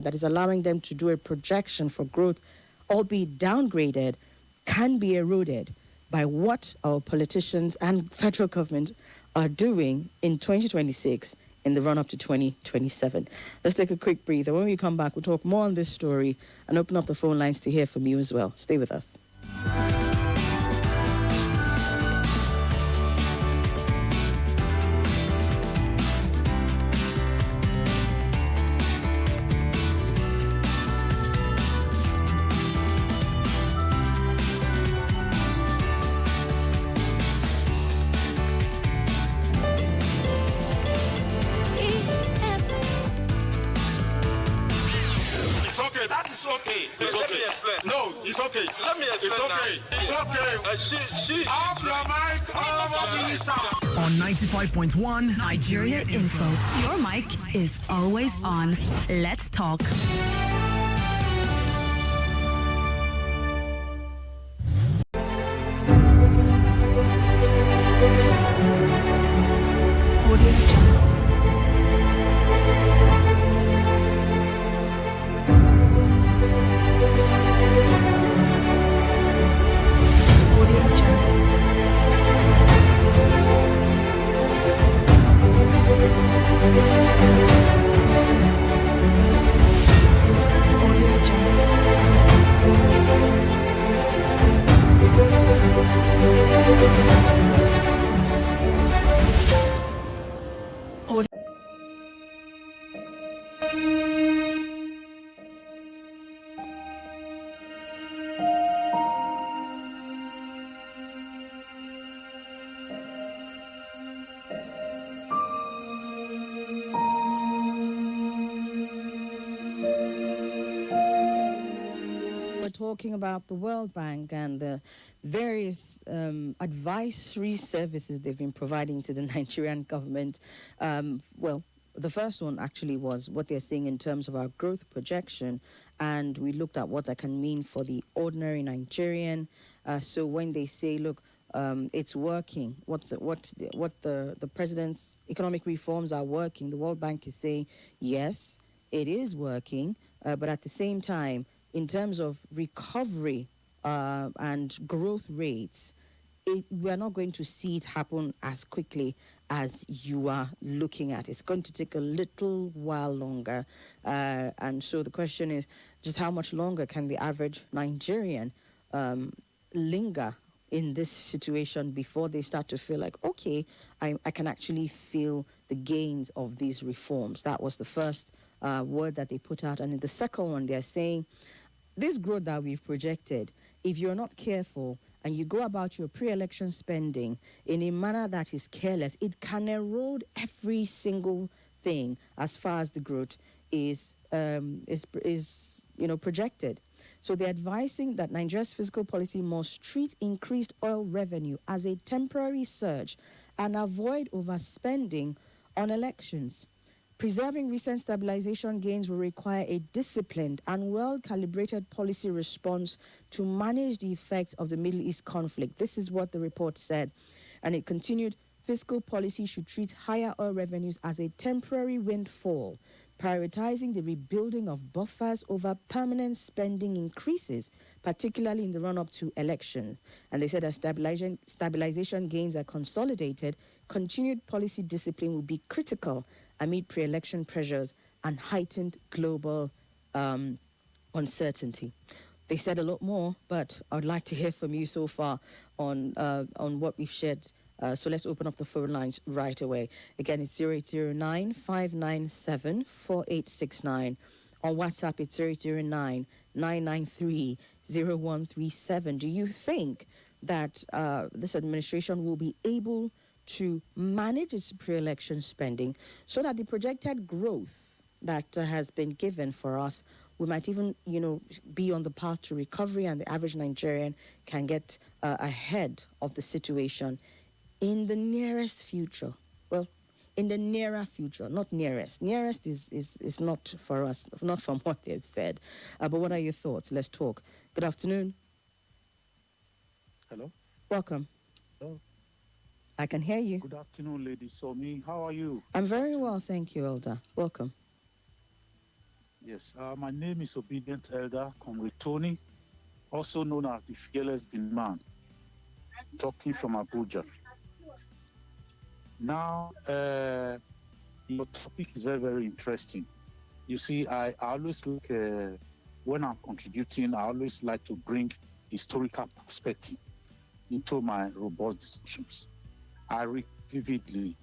that is allowing them to do a projection for growth, albeit downgraded, can be eroded by what our politicians and federal government are doing in 2026 in the run-up to 2027. Let's take a quick breather. When we come back, we'll talk more on this story and open up the phone lines to hear from you as well. Stay with us. It's okay. Let me explain. It's okay. She off your mic. On 95.1 Nigeria Info. Your mic is always on. Let's talk. Talking about the World Bank and the various advisory services they've been providing to the Nigerian government. The first one actually was what they're saying in terms of our growth projection, and we looked at what that can mean for the ordinary Nigerian. So when they say, look, it's working, what the president's economic reforms are working, the World Bank is saying, yes, it is working, but at the same time, in terms of recovery and growth rates, we're not going to see it happen as quickly as you are looking at. It's going to take a little while longer. And so the question is, just how much longer can the average Nigerian linger in this situation before they start to feel like, okay, I can actually feel the gains of these reforms? That was the first word that they put out. And in the second one, they're saying, this growth that we've projected, if you're not careful and you go about your pre-election spending in a manner that is careless, it can erode every single thing as far as the growth is projected. So they're advising that Nigeria's fiscal policy must treat increased oil revenue as a temporary surge and avoid overspending on elections. Preserving recent stabilization gains will require a disciplined and well-calibrated policy response to manage the effects of the Middle East conflict. This is what the report said. And it continued, fiscal policy should treat higher oil revenues as a temporary windfall, prioritizing the rebuilding of buffers over permanent spending increases, particularly in the run-up to election. And they said as stabilization gains are consolidated, continued policy discipline will be critical amid pre-election pressures and heightened global uncertainty. They said a lot more, but I would like to hear from you so far on what we've shared. So let's open up the phone lines right away. Again, it's 0809-597-4869. On WhatsApp, it's 0809-993-0137. Do you think that this administration will be able to manage its pre-election spending so that the projected growth that has been given for us, we might even, be on the path to recovery, and the average Nigerian can get ahead of the situation in the nearest future? Well, in the nearer future, not nearest. Nearest is not for us, not from what they've said. But what are your thoughts? Let's talk. Good afternoon. Hello. Welcome. Hello. I can hear you. Good afternoon, Lady Somi. How are you? I'm very well, thank you, Elder. Welcome. Yes, my name is Obedient Elder Comrade Tony, also known as the Fearless Bin Man, talking from Abuja. Now, your topic is very, very interesting. You see, I always like, when I'm contributing, I always like to bring historical perspective into my robust discussions. I read vividly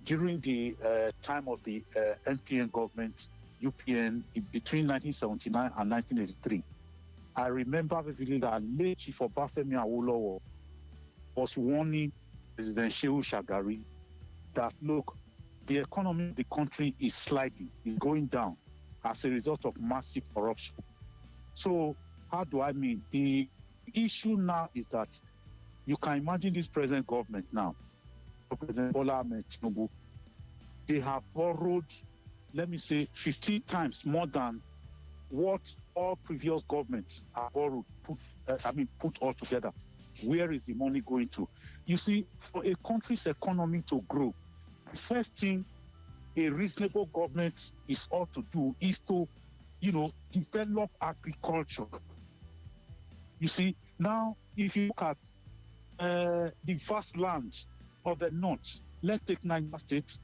during the time of the NPN government, UPN, between 1979 and 1983. I remember vividly that late Chief Obafemi Awolowo was warning President Shehu Shagari that, look, the economy of the country is sliding, is going down as a result of massive corruption. So how do I mean? The issue now is that you can imagine this present government now, President Bola Ahmed Tinubu, they have borrowed, let me say, 15 times more than what all previous governments have borrowed, put all together. Where is the money going to? You see, for a country's economy to grow, the first thing a reasonable government is ought to do is to, develop agriculture. You see, now if you look at the vast land of the north, let's take Niger State,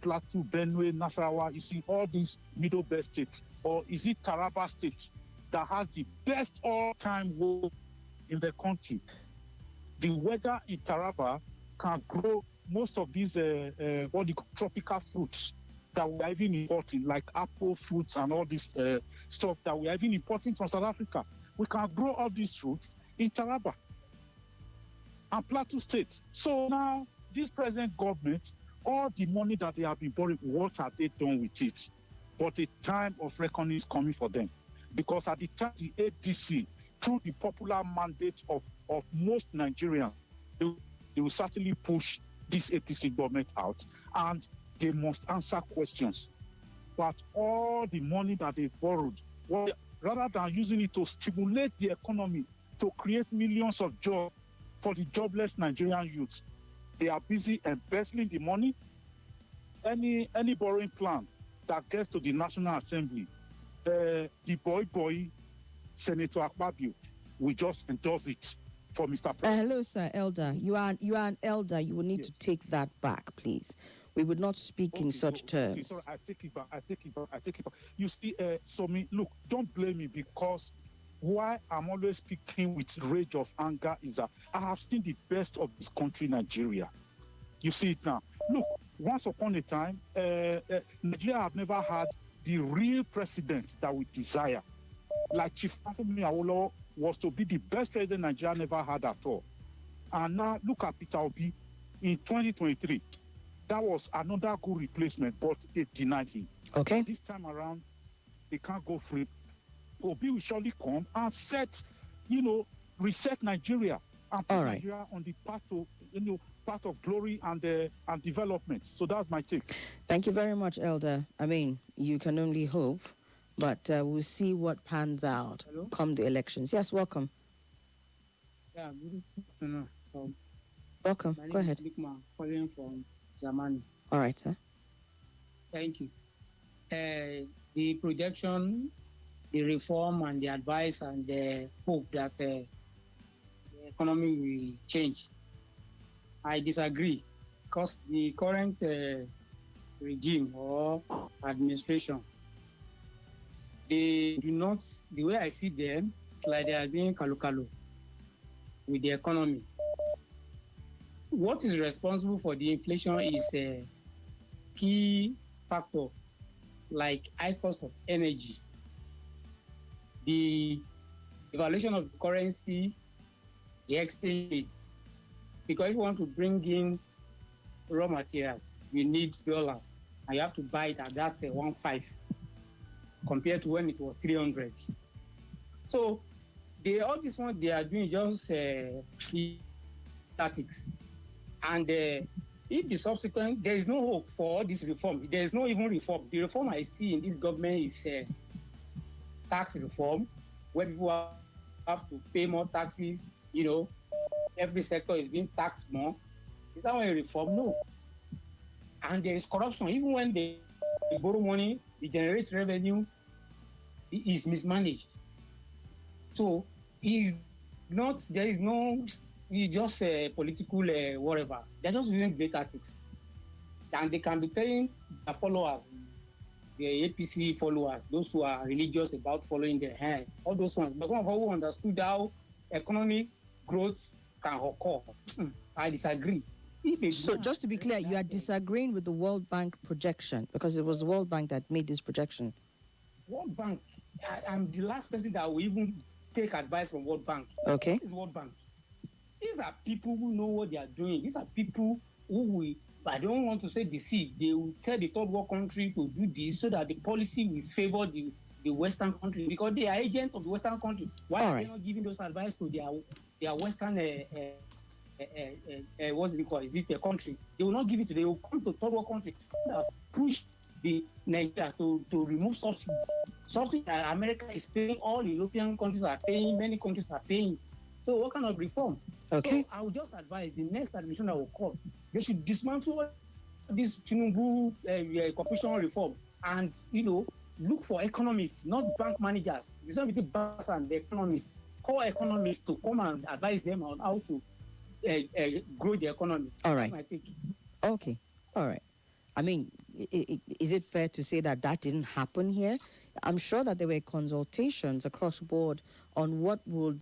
Plateau, Benue, Nasarawa, you see all these middle belt states, or is it Taraba State that has the best all-time weather in the country? The weather in Taraba can grow most of these what you call tropical fruits that we are even importing, like apple fruits and all this stuff that we are even importing from South Africa. We can grow all these fruits in Taraba and Plateau State. So now, this present government, all the money that they have been borrowing, what have they done with it? But the time of reckoning is coming for them. Because at the time, the ADC, through the popular mandate of most Nigerians, they will certainly push this APC government out, and they must answer questions. But all the money that they borrowed, rather than using it to stimulate the economy, to create millions of jobs for the jobless Nigerian youth, they are busy embezzling the money. Any borrowing plan that gets to the National Assembly, the boy, Senator Akpabio, will just endorse it for Mr. President. Hello, sir, Elder. You are an elder. You will need Yes. to take that back, please. We would not speak in such terms. Okay, sorry, I take it back. You see, Somi, look, don't blame me, because why I'm always speaking with rage of anger is that I have seen the best of this country, Nigeria. You see it now. Look, once upon a time, Nigeria have never had the real president that we desire. Like Chief Afemi Awolowo was to be the best president Nigeria never had at all. And now look at Peter Obi in 2023. That was another good replacement, but they denied him. Okay. This time around, they can't go free. Obi will surely come and reset Nigeria and put All right. Nigeria on the path of glory and development. So that's my take. Thank you very much, Elder. I mean, you can only hope, but we'll see what pans out come the elections. Yes, welcome. Yeah, good afternoon. Welcome. My name Go ahead. is Likma, calling from Zamani. All right, sir. Thank you. The projection, the reform, and the advice, and the hope that the economy will change, I disagree, because the current regime or administration, they do not, the way I see them, it's like they are being kalu with the economy. What is responsible for the inflation is a key factor, like high cost of energy, the evaluation of the currency, the exchange rates. Because if you want to bring in raw materials, you need dollar, and you have to buy it at that 1.5 compared to when it was 300. So all this one they are doing just statics. And if the subsequent, there is no hope for all this reform. There is no even reform. The reform I see in this government is tax reform, where people have to pay more taxes. Every sector is being taxed more. Is that one a reform? No. And there is corruption. Even when they borrow money, it generates revenue, is mismanaged. So he's not, there is no, it's just a political whatever. They're just using great tactics. And they can be telling their followers, the APC followers, those who are religious about following their hand, all those ones. But some of us who understood how economic growth can occur, I disagree. So just to be clear, you are disagreeing with the World Bank projection because it was the World Bank that made this projection. World Bank, I'm the last person that will even take advice from World Bank. Okay. What is World Bank? These are people who know what they are doing. These are people who will, I don't want to say deceive, they will tell the third world country to do this so that the policy will favor the Western country because they are agents of the Western country. Why are they not giving those advice to their Western what's it called? Is it their countries? They will not give it to them. They will come to third world country that push the Nigeria to remove subsidies. Subsidies that America is paying, all European countries are paying, many countries are paying. So what kind of reform? Okay. So I would just advise the next administration that will come, they should dismantle this Tinubu corporation reform and, look for economists, not bank managers. It's not between banks and the economists. Call economists to come and advise them on how to grow the economy. All right. That's my take. Okay. All right. I mean, is it fair to say that didn't happen here? I'm sure that there were consultations across board on what would